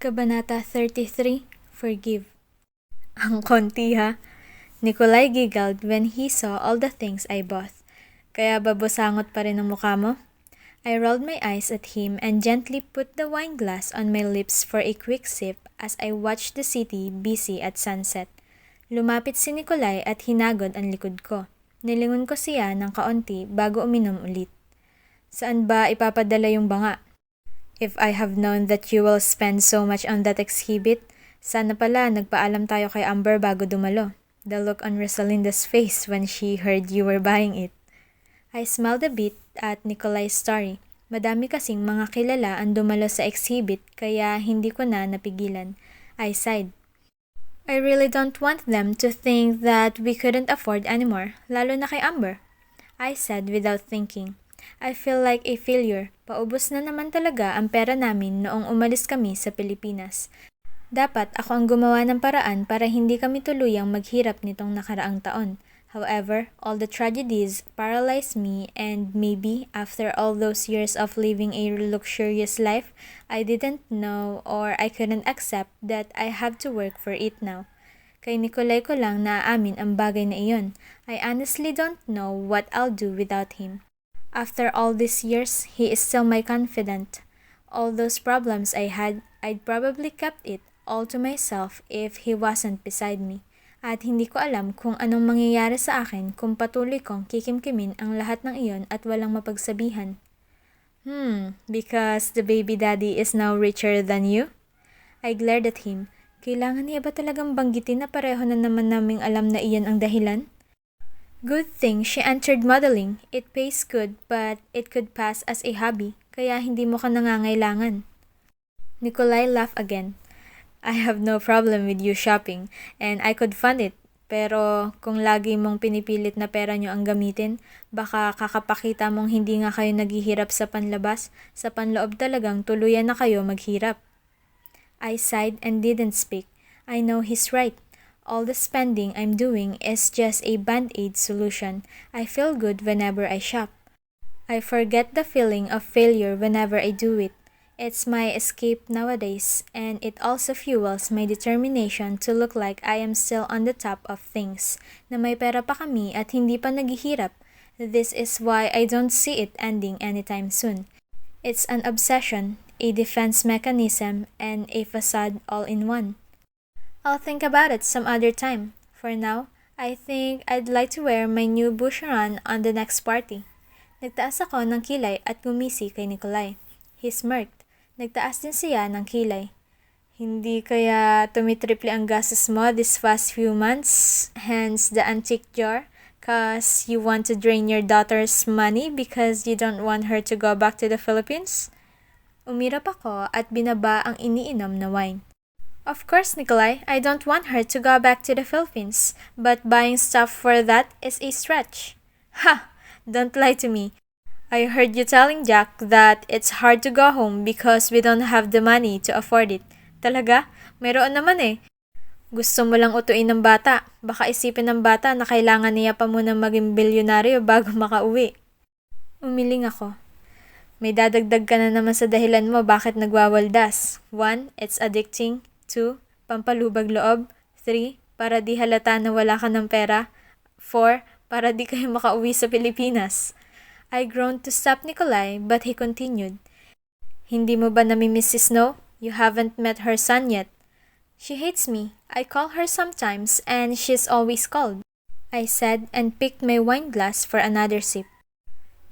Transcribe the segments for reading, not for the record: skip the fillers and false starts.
Kabanata 33, Forgive. Ang konti ha. Nikolai giggled when he saw all the things I bought. Kaya babusangot pa rin ang mukha mo? I rolled my eyes at him and gently put the wine glass on my lips for a quick sip as I watched the city busy at sunset. Lumapit si Nikolai at hinagod ang likod ko. Nilingon ko siya ng kaunti bago uminom ulit. Saan ba ipapadala yung banga? If I have known that you will spend so much on that exhibit, sana pala nagpaalam tayo kay Amber bago dumalo. The look on Rosalinda's face when she heard you were buying it. I smiled a bit at Nikolai's story. Madami kasing mga kilala ang dumalo sa exhibit kaya hindi ko na napigilan. I sighed. I really don't want them to think that we couldn't afford anymore, lalo na kay Amber. I said without thinking. I feel like a failure. Paubos na naman talaga ang pera namin noong umalis kami sa Pilipinas. Dapat ako ang gumawa ng paraan para hindi kami tuluyang maghirap nitong nakaraang taon. However, all the tragedies paralyzed me and maybe after all those years of living a luxurious life, I didn't know or I couldn't accept that I have to work for it now. Kay Nikolai ko lang naaamin ang bagay na iyon. I honestly don't know what I'll do without him. After all these years, he is still my confidant. All those problems I had, I'd probably kept it all to myself if he wasn't beside me. At hindi ko alam kung anong mangyayari sa akin kung patuloy kong kikimkimin ang lahat ng iyon at walang mapagsabihan. Because the baby daddy is now richer than you? I glared at him. Kailangan niya ba talagang banggitin na pareho na naman naming alam na iyan ang dahilan? Good thing she entered modeling. It pays good, but it could pass as a hobby, kaya hindi mo ka nangangailangan. Nikolai laughed again. I have no problem with you shopping, and I could fund it. Pero kung lagi mong pinipilit na pera nyo ang gamitin, baka kakapakita mong hindi nga kayo naghihirap sa panlabas, sa panloob talagang tuluyan na kayo maghirap. I sighed and didn't speak. I know he's right. All the spending I'm doing is just a band-aid solution. I feel good whenever I shop. I forget the feeling of failure whenever I do it. It's my escape nowadays, and it also fuels my determination to look like I am still on the top of things, na may pera pa kami at hindi pa naghihirap. This is why I don't see it ending anytime soon. It's an obsession, a defense mechanism, and a facade all in one. I'll think about it some other time. For now, I think I'd like to wear my new boucheron on the next party. Nagtaas ako ng kilay at gumisi kay Nikolai. He smirked. Nagtaas din siya ng kilay. Hindi kaya tumitriple ang gastos mo this past few months, hence the antique jar, cause you want to drain your daughter's money because you don't want her to go back to the Philippines? Umirap ako at binaba ang iniinom na wine. Of course, Nikolai, I don't want her to go back to the Philippines, but buying stuff for that is a stretch. Ha! Don't lie to me. I heard you telling Jack that it's hard to go home because we don't have the money to afford it. Talaga? Mayroon naman eh. Gusto mo lang utuin ng bata. Baka isipin ng bata na kailangan niya pa munang maging bilyonaryo bago makauwi. Umiling ako. May dadagdag ka na naman sa dahilan mo bakit nagwawaldas. 1. It's addicting. 2. Pampalubag loob. 3. Para di halata na wala ka ng pera. 4. Para di kayo makauwi sa Pilipinas. I groaned to stop Nikolai, but he continued. Hindi mo ba namimiss si Snow? You haven't met her son yet. She hates me. I call her sometimes, and she's always cold. I said and picked my wine glass for another sip.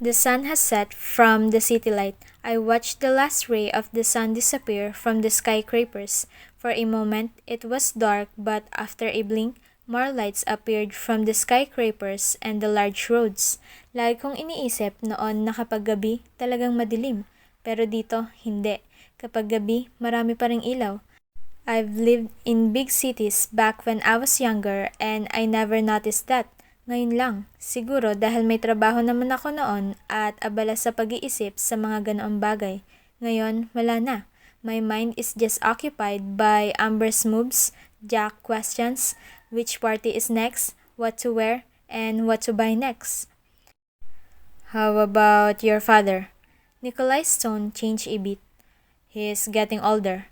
The sun has set from the city light. I watched the last ray of the sun disappear from the skyscrapers. For a moment, it was dark, but after a blink, more lights appeared from the skyscrapers and the large roads. Lagi kong iniisip noon na kapag gabi, talagang madilim. Pero dito, hindi. Kapag gabi, marami pa ring ilaw. I've lived in big cities back when I was younger and I never noticed that. Ngayon lang, siguro dahil may trabaho naman ako noon at abala sa pag-iisip sa mga ganoong bagay. Ngayon, wala na. My mind is just occupied by Amber's moves, Jack questions, which party is next, what to wear, and what to buy next. How about your father? Nikolai's tone changed a bit. He's getting older.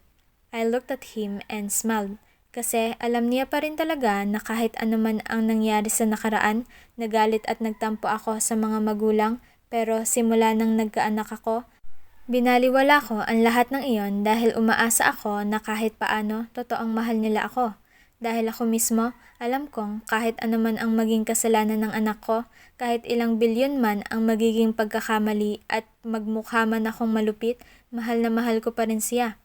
I looked at him and smiled. Kasi alam niya pa rin talaga na kahit anuman ang nangyari sa nakaraan, nagalit at nagtampo ako sa mga magulang, pero simula nang nagkaanak ako, binaliwala ko ang lahat ng iyon dahil umaasa ako na kahit paano, totoong mahal nila ako. Dahil ako mismo, alam kong kahit anuman ang maging kasalanan ng anak ko, kahit ilang bilyon man ang magiging pagkakamali at magmukha man akong malupit, mahal na mahal ko pa rin siya.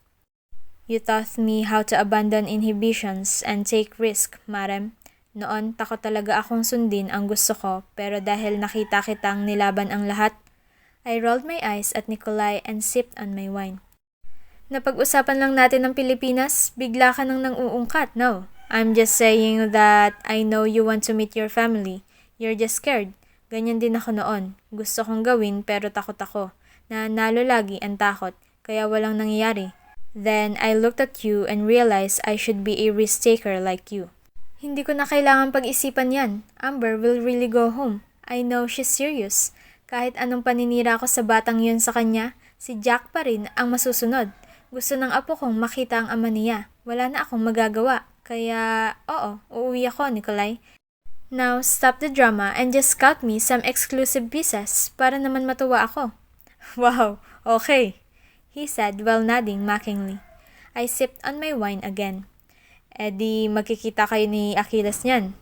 You taught me how to abandon inhibitions and take risk, Marem. Noon, takot talaga akong sundin ang gusto ko, pero dahil nakita kitang nilaban ang lahat, I rolled my eyes at Nikolai and sipped on my wine. Napag-usapan lang natin ng Pilipinas, bigla ka nang nang-uungkat, no? I'm just saying that I know you want to meet your family. You're just scared. Ganyan din ako noon. Gusto kong gawin pero takot ako. Nanalo lagi ang takot, kaya walang nangyayari. Then, I looked at you and realized I should be a risk-taker like you. Hindi ko na kailangan pag-isipan yan. Amber will really go home. I know she's serious. Kahit anong paninira ko sa batang yun sa kanya, si Jack pa rin ang masusunod. Gusto ng apo kong makita ang ama niya. Wala na akong magagawa. Kaya, oo, uuwi ako, Nikolai. Now, stop the drama and just cut me some exclusive pieces para naman matuwa ako. Wow, okay, he said while nodding mockingly. I sipped on my wine again. Di magkikita kayo ni Achilles niyan.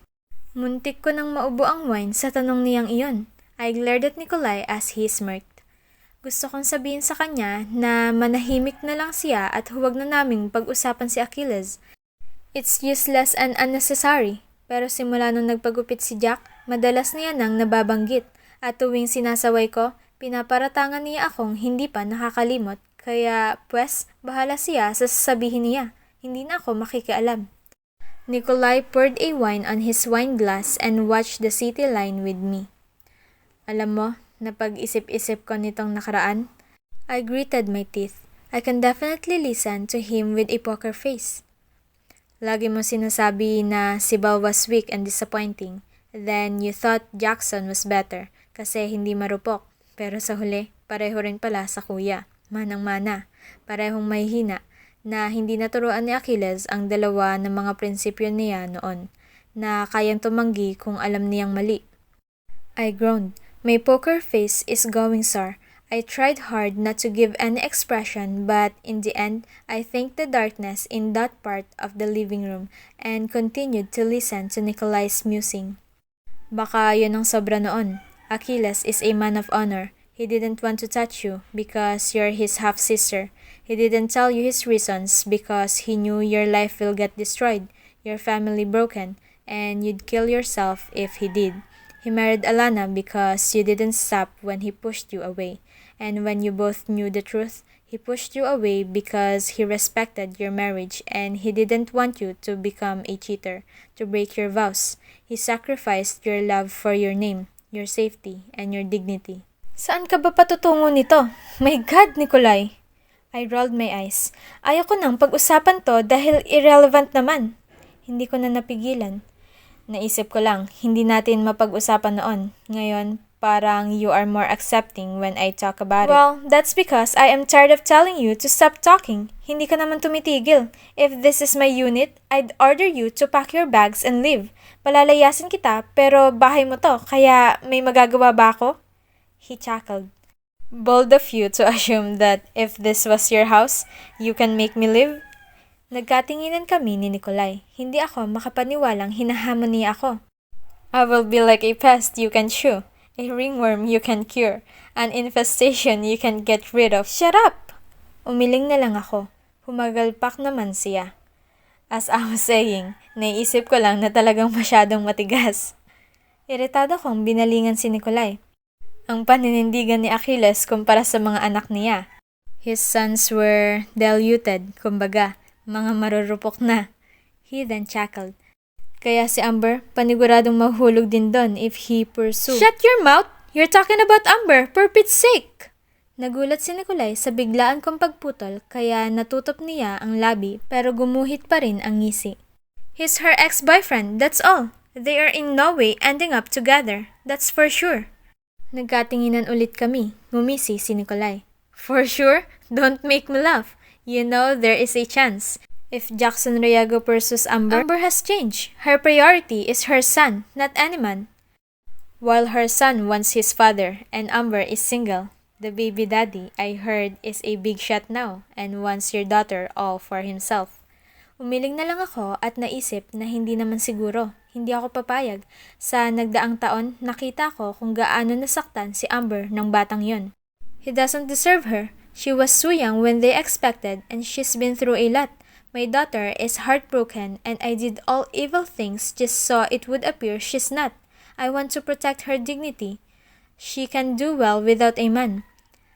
Muntik ko nang maubo ang wine sa tanong niyang iyon. I glared at Nikolai as he smirked. Gusto kong sabihin sa kanya na manahimik na lang siya at huwag na naming pag-usapan si Achilles. It's useless and unnecessary. Pero simula nung nagpagupit si Jack, madalas niya nang nababanggit. At tuwing sinasaway ko, pinaparatangan niya akong hindi pa nakakalimot. Kaya, pues, bahala siya sa sasabihin niya. Hindi na ako makikialam. Nikolai poured a wine on his wine glass and watched the city line with me. Alam mo, napag-isip-isip ko nitong nakaraan. I gritted my teeth. I can definitely listen to him with a poker face. Lagi mo sinasabi na si Bal was weak and disappointing. Then you thought Jackson was better kasi hindi marupok. Pero sa huli, pareho rin pala sa kuya. Manang-mana. Parehong mahihina na hindi naturuan ni Achilles ang dalawa ng mga prinsipyo niya noon na kayang tumanggi kung alam niyang mali. I groaned. My poker face is going sour. I tried hard not to give any expression but in the end, I thanked the darkness in that part of the living room and continued to listen to Nikolai's musing. Baka yun ang sobra noon. Achilles is a man of honor. He didn't want to touch you because you're his half-sister. He didn't tell you his reasons because he knew your life will get destroyed, your family broken, and you'd kill yourself if he did. He married Alana because you didn't stop when he pushed you away. And when you both knew the truth, he pushed you away because he respected your marriage and he didn't want you to become a cheater, to break your vows. He sacrificed your love for your name, your safety, and your dignity. Saan ka ba patutungo nito? My God, Nikolai! I rolled my eyes. Ayoko nang pag-usapan to dahil irrelevant naman. Hindi ko na napigilan. Naisip ko lang, hindi natin mapag-usapan noon. Ngayon, parang you are more accepting when I talk about it. Well, that's because I am tired of telling you to stop talking. Hindi ka naman tumitigil. If this is my unit, I'd order you to pack your bags and leave. Palalayasin kita, pero bahay mo to, kaya may magagawa ba ako? He chuckled. Bold of you to assume that if this was your house, you can make me live? Nagkatinginan kami ni Nikolai. Hindi ako makapaniwalang hinahamon niya ako. I will be like a pest you can chew, a ringworm you can cure, an infestation you can get rid of. Shut up! Umiling na lang ako. Humagalpak naman siya. As I was saying, naisip ko lang na talagang masyadong matigas. Iritado kong binalingan si Nikolai. Ang paninindigan ni Achilles kumpara sa mga anak niya. His sons were diluted, kumbaga, mga marurupok na. He then chuckled. Kaya si Amber, paniguradong mahulog din doon if he pursue. Shut your mouth! You're talking about Amber, for Pete's sake! Nagulat si Nikolai sa biglaan kong pagputol kaya natutop niya ang labi pero gumuhit pa rin ang ngisi. He's her ex-boyfriend, that's all. They are in no way ending up together, that's for sure. Nagkatinginan ulit kami, ngumisi si Nikolai. For sure? Don't make me laugh. You know there is a chance. If Jackson Riago pursues Amber, Amber has changed. Her priority is her son, not any man. While her son wants his father and Amber is single, the baby daddy, I heard, is a big shot now and wants your daughter all for himself. Umiling na lang ako at naisip na hindi naman siguro, hindi ako papayag. Sa nagdaang taon, nakita ko kung gaano nasaktan si Amber ng batang yon. He doesn't deserve her. She was so young when they expected and she's been through a lot. My daughter is heartbroken and I did all evil things just so it would appear she's not. I want to protect her dignity. She can do well without a man.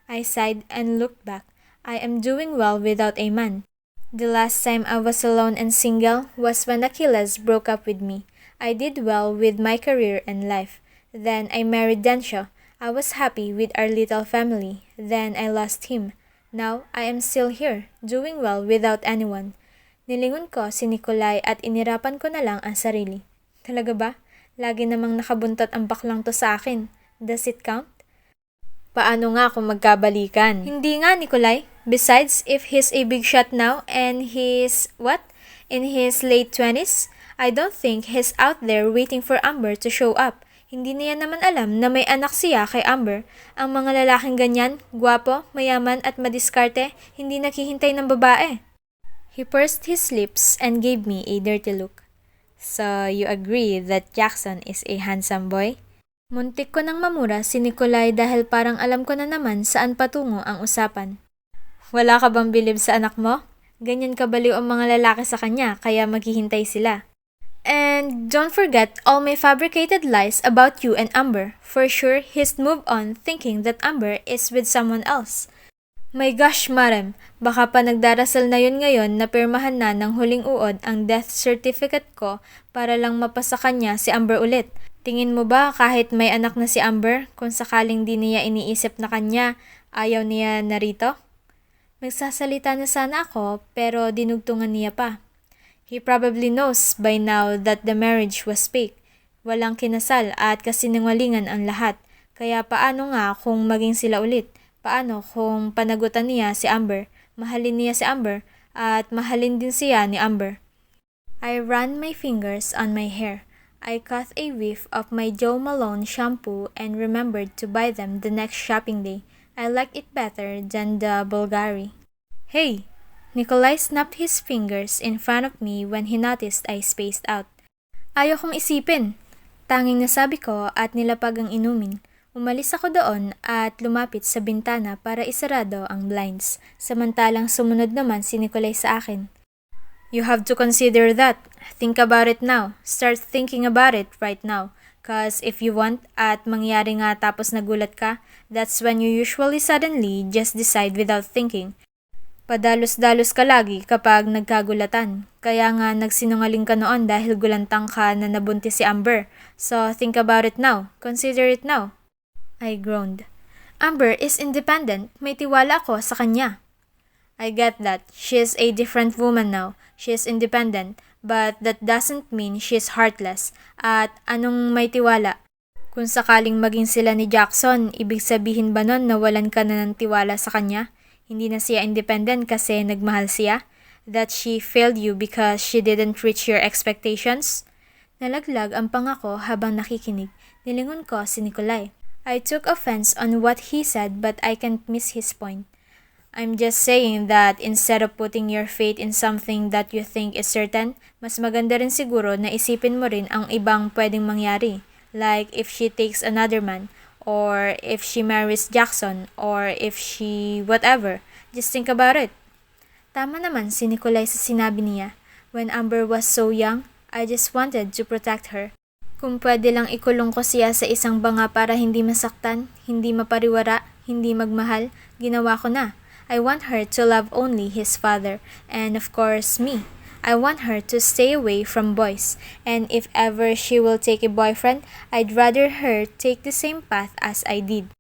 I sighed and looked back. I am doing well without a man. The last time I was alone and single was when Achilles broke up with me. I did well with my career and life. Then I married Densho. I was happy with our little family. Then I lost him. Now I am still here, doing well without anyone. Nilingon ko si Nikolai at inirapan ko na lang ang sarili. Talaga ba? Lagi namang nakabuntot ang baklang to sa akin. Does it count? Paano nga kung magkabalikan? Hindi nga, Nikolai. Besides, if he's a big shot now and he's, in his late 20s, I don't think he's out there waiting for Amber to show up. Hindi niya naman alam na may anak siya kay Amber. Ang mga lalaking ganyan, gwapo, mayaman at madiskarte, hindi naghihintay ng babae. He pursed his lips and gave me a dirty look. So, you agree that Jackson is a handsome boy? Muntik ko nang mamura si Nikolai dahil parang alam ko na naman saan patungo ang usapan. Wala ka bang bilib sa anak mo? Ganyan kabaliw ang mga lalaki sa kanya kaya maghihintay sila. And don't forget all my fabricated lies about you and Amber. For sure, he's moved on thinking that Amber is with someone else. My gosh, Marem, baka pa nagdarasal na yun ngayon na pirmahan na ng huling uod ang death certificate ko para lang mapasa kanya si Amber ulit. Tingin mo ba kahit may anak na si Amber, kung sakaling di niya iniisip na kanya, ayaw niya narito? Magsasalita na sana ako pero dinugtungan niya pa. He probably knows by now that the marriage was fake. Walang kinasal at kasinungalingan ang lahat. Kaya paano nga kung maging sila ulit? Paano kung panagutan niya si Amber, mahalin niya si Amber, at mahalin din siya ni Amber? I ran my fingers on my hair. I caught a whiff of my Joe Malone shampoo and remembered to buy them the next shopping day. I liked it better than the Bulgari. Hey! Nikolai snapped his fingers in front of me when he noticed I spaced out. Ayaw kong isipin. Tanging nasabi ko at nilapag ang inumin. Umalis ako doon at lumapit sa bintana para isarado ang blinds. Samantalang sumunod naman si Nikolai sa akin. You have to consider that. Think about it now. Start thinking about it right now. Cause if you want at mangyari nga tapos nagulat ka, that's when you usually suddenly just decide without thinking. Padalos-dalos ka lagi kapag nagkagulatan. Kaya nga nagsinungaling ka noon dahil gulantang ka na nabuntis si Amber. So think about it now. Consider it now. I groaned. Amber is independent. May tiwala ako sa kanya. I get that. She is a different woman now. She is independent. But that doesn't mean she's heartless. At anong may tiwala? Kung sakaling maging sila ni Jackson, ibig sabihin ba nun na walan ka na ng tiwala sa kanya? Hindi na siya independent kasi nagmahal siya? That she failed you because she didn't reach your expectations? Nalaglag ang pangako habang nakikinig. Nilingon ko si Nikolai. I took offense on what he said but I can't miss his point. I'm just saying that instead of putting your faith in something that you think is certain, mas maganda rin siguro na isipin mo rin ang ibang pwedeng mangyari. Like if she takes another man, or if she marries Jackson, or if she whatever. Just think about it. Tama naman si Nikolai sa sinabi niya. When Amber was so young, I just wanted to protect her. Kung pwede lang ikulong ko siya sa isang banga para hindi masaktan, hindi mapariwara, hindi magmahal, ginawa ko na. I want her to love only his father, and of course me. I want her to stay away from boys, and if ever she will take a boyfriend, I'd rather her take the same path as I did.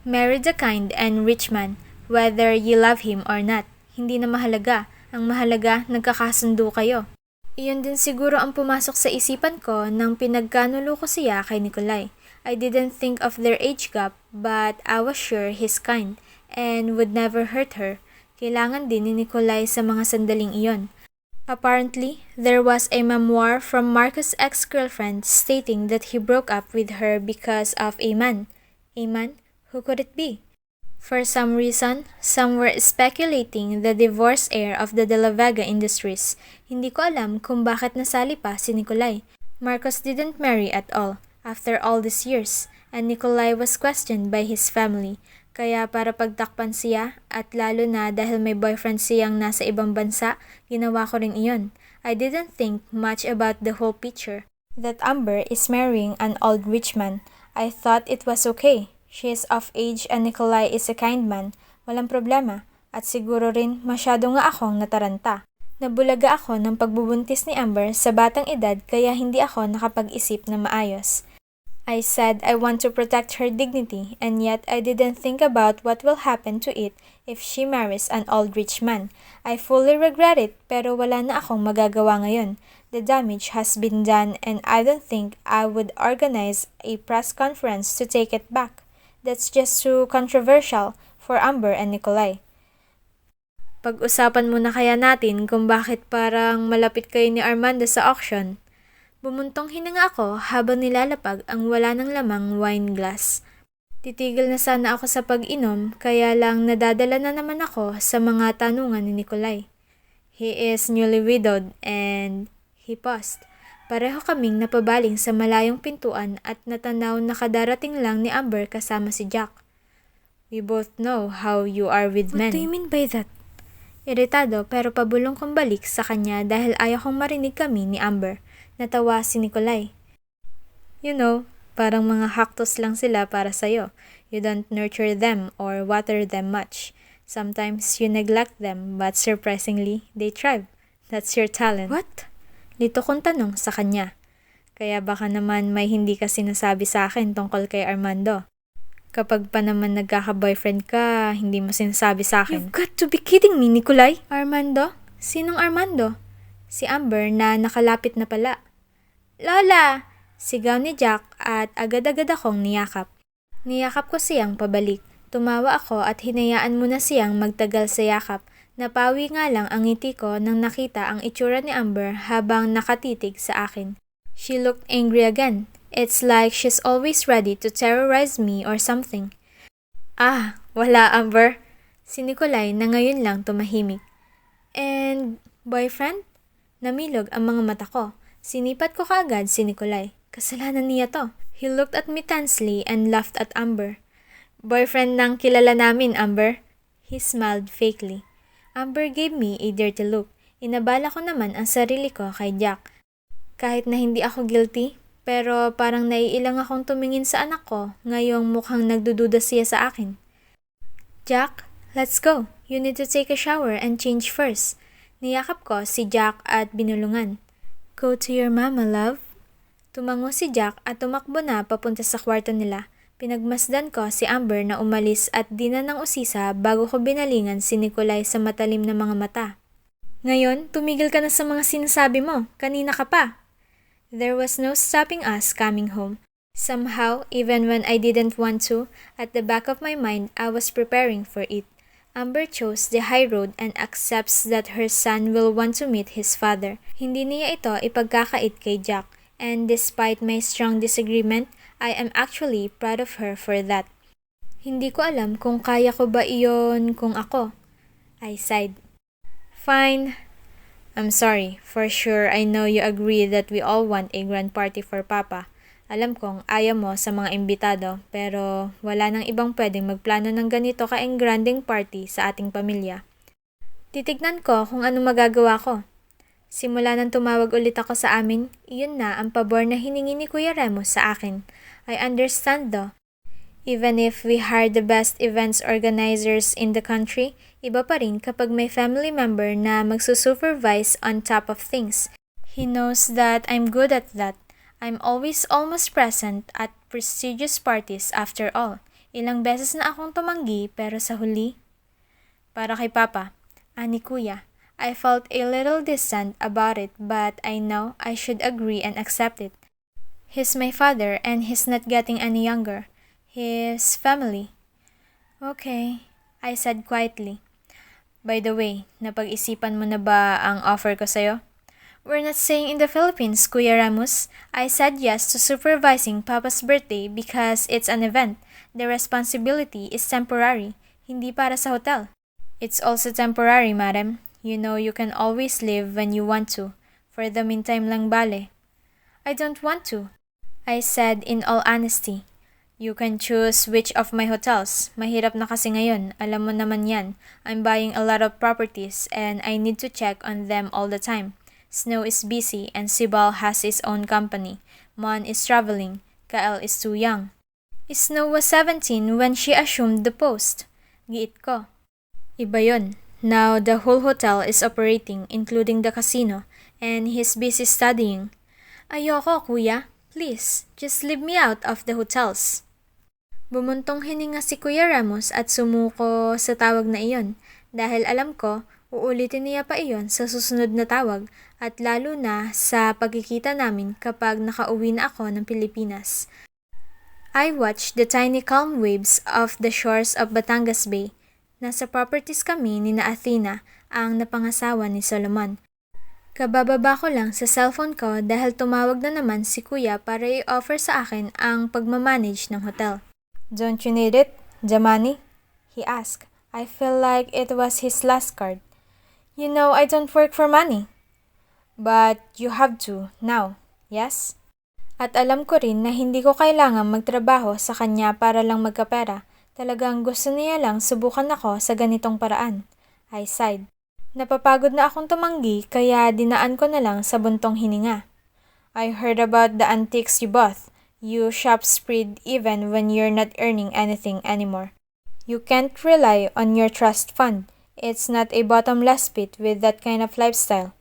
Marry the kind and rich man, whether you love him or not. Hindi na mahalaga. Ang mahalaga, nagkakasundo kayo. Iyon din siguro ang pumasok sa isipan ko nang pinagkanulo ko siya kay Nikolai. I didn't think of their age gap, but I was sure he's kind and would never hurt her. Kailangan din ni Nikolai sa mga sandaling iyon. Apparently, there was a memoir from Marcus' ex-girlfriend stating that he broke up with her because of a man. A man? Who could it be? For some reason, some were speculating the divorce heir of the De La Vega Industries. Hindi ko alam kung bakit nasali pa si Nikolai. Marcus didn't marry at all, after all these years, and Nikolai was questioned by his family. Kaya para pagtakpan siya, at lalo na dahil may boyfriend siyang nasa ibang bansa, ginawa ko rin iyon. I didn't think much about the whole picture. That Amber is marrying an old rich man. I thought it was okay. She is of age and Nikolai is a kind man. Walang problema. At siguro rin masyado nga akong nataranta. Nabulaga ako ng pagbubuntis ni Amber sa batang edad kaya hindi ako nakapag-isip na maayos. I said I want to protect her dignity and yet I didn't think about what will happen to it if she marries an old rich man. I fully regret it pero wala na akong magagawa ngayon. The damage has been done and I don't think I would organize a press conference to take it back. That's just too controversial for Amber and Nikolai. Pag-usapan muna kaya natin kung bakit parang malapit kayo ni Armando sa auction. Bumuntong hininga ako habang nilalapag ang wala ng lamang wine glass. Titigil na sana ako sa pag-inom kaya lang nadadala na naman ako sa mga tanungan ni Nikolai. He is newly widowed and he paused. Pareho kaming napabaling sa malayong pintuan at natanaw na kadarating lang ni Amber kasama si Jack. We both know how you are with men. What do you mean by that? Iritado pero pabulong kong balik sa kanya dahil ayaw kong marinig kami ni Amber. Natawa si Nikolai. You know, parang mga cactus lang sila para sa'yo. You don't nurture them or water them much. Sometimes you neglect them but surprisingly, they thrive. That's your talent. What? Lito kong tanong sa kanya. Kaya baka naman may hindi ka sinasabi sa akin tungkol kay Armando. Kapag pa naman nagkaka-boyfriend ka, hindi mo sinasabi sa akin. You've got to be kidding me, Nikolai! Armando? Sinong Armando? Si Amber na nakalapit na pala. Lola! Sigaw ni Jack at agad-agad akong niyakap. Niyakap ko siyang pabalik. Tumawa ako at hinayaan muna siyang magtagal sa yakap. Napawi nga lang ang ngiti ko nang nakita ang itsura ni Amber habang nakatitig sa akin. She looked angry again. It's like she's always ready to terrorize me or something. Ah, wala Amber. Si Nikolai na ngayon lang tumahimik. And boyfriend? Namilog ang mga mata ko. Sinipat ko kaagad si Nikolai. Kasalanan niya to. He looked at me tensely and laughed at Amber. Boyfriend ng kilala namin, Amber. He smiled fakely. Amber gave me a dirty look. Inabala ko naman ang sarili ko kay Jack. Kahit na hindi ako guilty, pero parang naiilang akong tumingin sa anak ko ngayong mukhang nagdududa siya sa akin. Jack, let's go. You need to take a shower and change first. Niyakap ko si Jack at binulungan. Go to your mama, love. Tumango si Jack at tumakbo na papunta sa kwarto nila. Pinagmasdan ko si Amber na umalis at di na ng usisa bago ko binalingan si Nikolai sa matalim na mga mata. Ngayon, tumigil ka na sa mga sinasabi mo. Kanina ka pa. There was no stopping us coming home. Somehow, even when I didn't want to, at the back of my mind, I was preparing for it. Amber chose the high road and accepts that her son will want to meet his father. Hindi niya ito ipagkakait kay Jack, and despite my strong disagreement, I am actually proud of her for that. Hindi ko alam kung kaya ko ba iyon kung ako. I sighed. Fine. I'm sorry. For sure, I know you agree that we all want a grand party for Papa. Alam kong ayaw mo sa mga imbitado, pero wala nang ibang pwedeng magplano ng ganito ka-engranding party sa ating pamilya. Titignan ko kung ano magagawa ko. Simula nang tumawag ulit ako sa amin, iyon na ang pabor na hiningi ni Kuya Remo sa akin. I understand though. Even if we hire the best events organizers in the country, iba pa rin kapag may family member na magsusupervise on top of things. He knows that I'm good at that. I'm always almost present at prestigious parties after all. Ilang beses na akong tumanggi pero sa huli. Para kay Papa, ani Kuya, I felt a little distant about it but I know I should agree and accept it. He's my father and he's not getting any younger. His family. Okay, I said quietly. By the way, napag-isipan mo na ba ang offer ko sa'yo? We're not staying in the Philippines, Kuya Ramos. I said yes to supervising Papa's birthday because it's an event. The responsibility is temporary, hindi para sa hotel. It's also temporary, madam. You know you can always leave when you want to. For the meantime lang bale. I don't want to, I said in all honesty. You can choose which of my hotels. Mahirap na kasi ngayon, alam mo naman yan. I'm buying a lot of properties and I need to check on them all the time. Snow is busy and Sibal has his own company. Mon is traveling. Kael is too young. Snow was 17 when she assumed the post. Giit ko. Iba yun. Now the whole hotel is operating, including the casino, and he's busy studying. Ayoko, kuya. Please, just leave me out of the hotels. Bumuntong hininga si Kuya Ramos at sumuko sa tawag na iyon dahil alam ko uulitin niya pa iyon sa susunod na tawag at lalo na sa pagkikita namin kapag nakauwi na ako ng Pilipinas. I watched the tiny calm waves of the shores of Batangas Bay. Nasa properties kami ni na Athena, ang napangasawa ni Solomon. Kabababa ko lang sa cellphone ko dahil tumawag na naman si Kuya para i-offer sa akin ang pagmamanage ng hotel. Don't you need it, Jamani? He asked. I feel like it was his last card. You know I don't work for money. But you have to, now, yes? At alam ko rin na hindi ko kailangan magtrabaho sa kanya para lang magkapera. Talagang gusto niya lang subukan ako sa ganitong paraan. I sighed. Napapagod na akong tumanggi kaya dinaan ko na lang sa buntong hininga. I heard about the antiques you bought. You shop spreed even when you're not earning anything anymore. You can't rely on your trust fund. It's not a bottomless pit with that kind of lifestyle.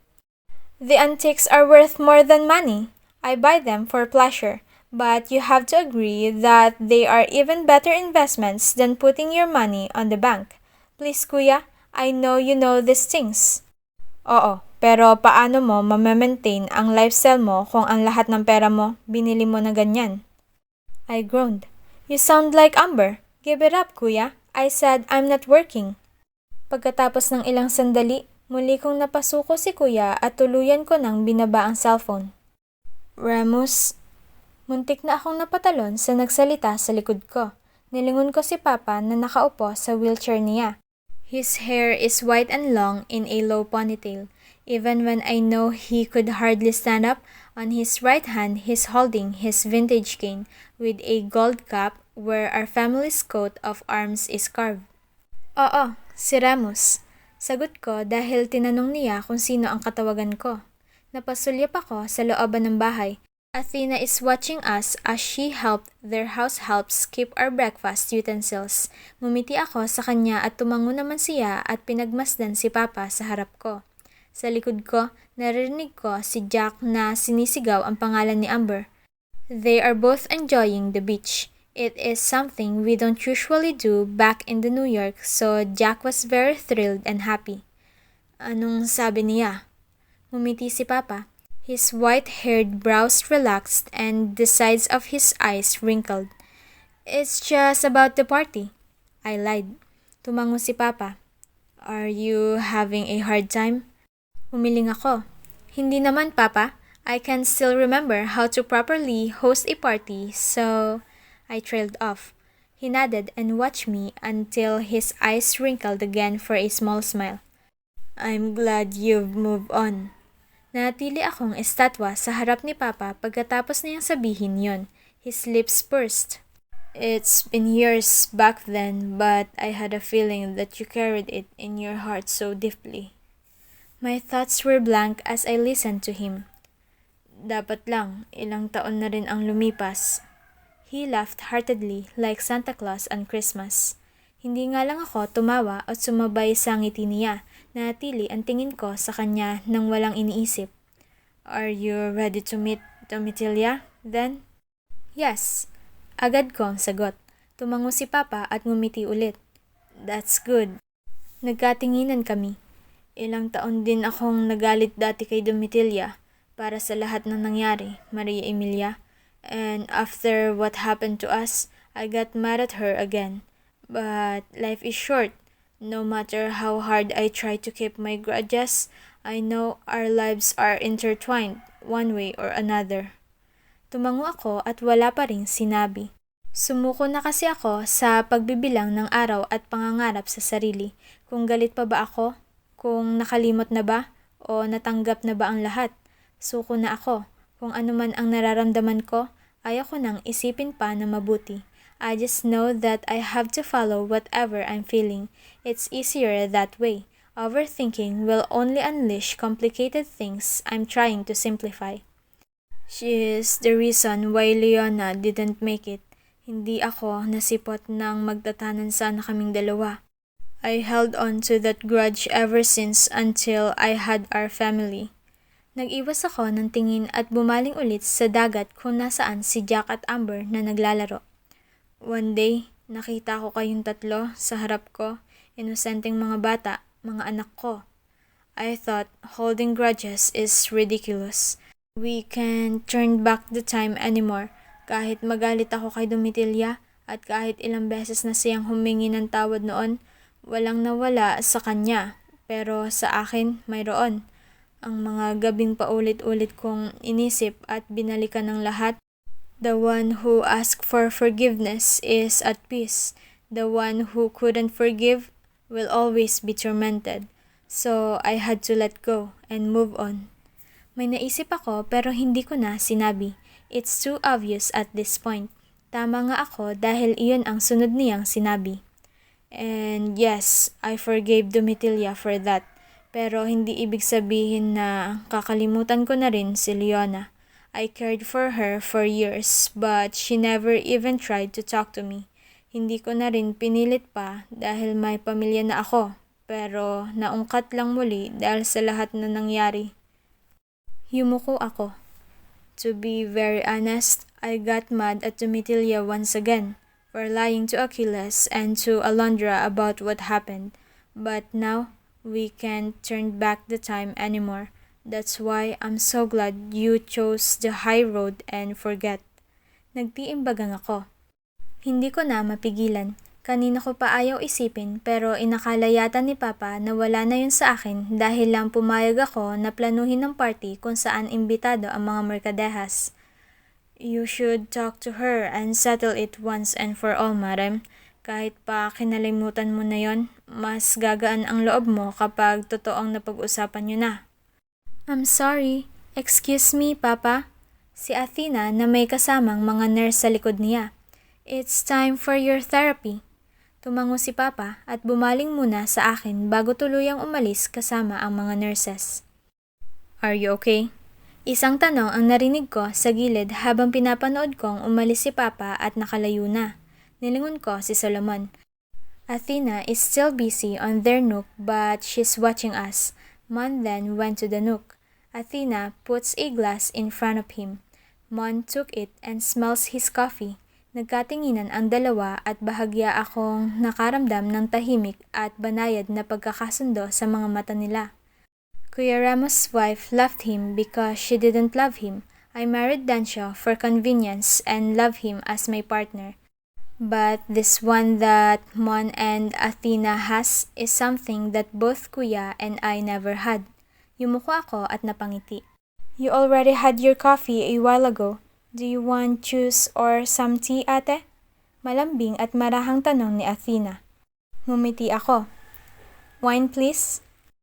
The antiques are worth more than money. I buy them for pleasure, but you have to agree that they are even better investments than putting your money on the bank. Please, Kuya, I know you know these things. Oo, pero paano mo ma-maintain ang lifestyle mo kung ang lahat ng pera mo binili mo na ganyan? I groaned. You sound like Amber. Give it up, Kuya. I said I'm not working. Pagkatapos ng ilang sandali, muli kong napasuko si Kuya at tuluyan ko nang binaba ang cellphone. Ramos, muntik na akong napatalon sa nagsalita sa likod ko. Nilingon ko si Papa na nakaupo sa wheelchair niya. His hair is white and long in a low ponytail. Even when I know he could hardly stand up, on his right hand he's holding his vintage cane with a gold cap where our family's coat of arms is carved. Oo, si Ramos. Sagot ko dahil tinanong niya kung sino ang katawagan ko. Napasulyap ako sa looban ng bahay. Athena is watching us as she helped their house helps keep our breakfast utensils. Ngumiti ako sa kanya at tumango naman siya at pinagmasdan si Papa sa harap ko. Sa likod ko, narinig ko si Jack na sinisigaw ang pangalan ni Amber. They are both enjoying the beach. It is something we don't usually do back in the New York, so Jack was very thrilled and happy. Anong sabi niya? Ngumiti si Papa. His white-haired brows relaxed and the sides of his eyes wrinkled. It's just about the party. I lied. Tumango si Papa. Are you having a hard time? Umiling ako. Hindi naman, Papa. I can still remember how to properly host a party, so I trailed off. He nodded and watched me until his eyes wrinkled again for a small smile. I'm glad you've moved on. Nanatili akong estatwa sa harap ni Papa pagkatapos niyang sabihin yon. His lips pursed. It's been years back then, but I had a feeling that you carried it in your heart so deeply. My thoughts were blank as I listened to him. Dapat lang, ilang taon na rin ang lumipas. He laughed heartedly like Santa Claus on Christmas. Hindi nga lang ako tumawa at sumabay sa ngiti niya. Nanatili ang tingin ko sa kanya nang walang iniisip. Are you ready to meet Domitilla, then? Yes. Agad ko ang sagot. Tumango si Papa at ngumiti ulit. That's good. Nagkatinginan kami. Ilang taon din akong nagalit dati kay Domitilla para sa lahat ng nangyari, Maria Emilia. And after what happened to us, I got mad at her again. But life is short. No matter how hard I try to keep my grudges, I know our lives are intertwined one way or another. Tumango ako at wala pa ring sinabi. Sumuko na kasi ako sa pagbibilang ng araw at pangangarap sa sarili. Kung galit pa ba ako? Kung nakalimot na ba? O natanggap na ba ang lahat? Suko na ako. Kung ano man ang nararamdaman ko, ayaw ko nang isipin pa na mabuti. I just know that I have to follow whatever I'm feeling. It's easier that way. Overthinking will only unleash complicated things I'm trying to simplify. She is the reason why Leona didn't make it. Hindi ako nasipot ng magtatanan sana kaming dalawa. I held on to that grudge ever since until I had our family. Nag-iwas ako ng tingin at bumaling ulit sa dagat kung nasaan si Jack at Amber na naglalaro. One day, nakita ko kayong tatlo sa harap ko, inosenteng mga bata, mga anak ko. I thought holding grudges is ridiculous. We can't turn back the time anymore. Kahit magalit ako kay Domitilla at kahit ilang beses na siyang humingi ng tawad noon, walang nawala sa kanya. Pero sa akin, mayroon. Ang mga gabing paulit-ulit kong inisip at binalikan ng lahat. The one who asked for forgiveness is at peace. The one who couldn't forgive will always be tormented. So I had to let go and move on. May naisip ako pero hindi ko na sinabi. It's too obvious at this point. Tama nga ako dahil iyon ang sunod niyang sinabi. And yes, I forgave Domitilla for that. Pero hindi ibig sabihin na kakalimutan ko na rin si Leona. I cared for her for years but she never even tried to talk to me. Hindi ko na rin pinilit pa dahil may pamilya na ako. Pero naungkat lang muli dahil sa lahat na nangyari. Yumuko ako. To be very honest, I got mad at Domitilla once again for lying to Achilles and to Alondra about what happened. But now, we can't turn back the time anymore. That's why I'm so glad you chose the high road and forget. Nagtiimbagang ako. Hindi ko na mapigilan. Kanina ko pa ayaw isipin pero inakala yata ni Papa na wala na yun sa akin dahil lang pumayag ako na planuhin ng party kung saan imbitado ang mga merkadehas. You should talk to her and settle it once and for all, madam. Kahit pa kinalimutan mo na yon, mas gagaan ang loob mo kapag totoong napag-usapan nyo na. I'm sorry. Excuse me, Papa. Si Athena na may kasamang mga nurse sa likod niya. It's time for your therapy. Tumango si Papa at bumaling muna sa akin bago tuluyang umalis kasama ang mga nurses. Are you okay? Isang tanong ang narinig ko sa gilid habang pinapanood kong umalis si Papa at nakalayo na. Nilingon ko si Solomon. Athena is still busy on their nook but she's watching us. Mon then went to the nook. Athena puts a glass in front of him. Mon took it and smells his coffee. Nagkatinginan ang dalawa at bahagya akong nakaramdam ng tahimik at banayad na pagkakasundo sa mga mata nila. Kuya Ramos' wife left him because she didn't love him. I married Dancio for convenience and love him as my partner. But this one that Mon and Athena has is something that both Kuya and I never had. Yumuko ako at napangiti. You already had your coffee a while ago. Do you want juice or some tea, ate? Malambing at marahang tanong ni Athena. Ngumiti ako. Wine please?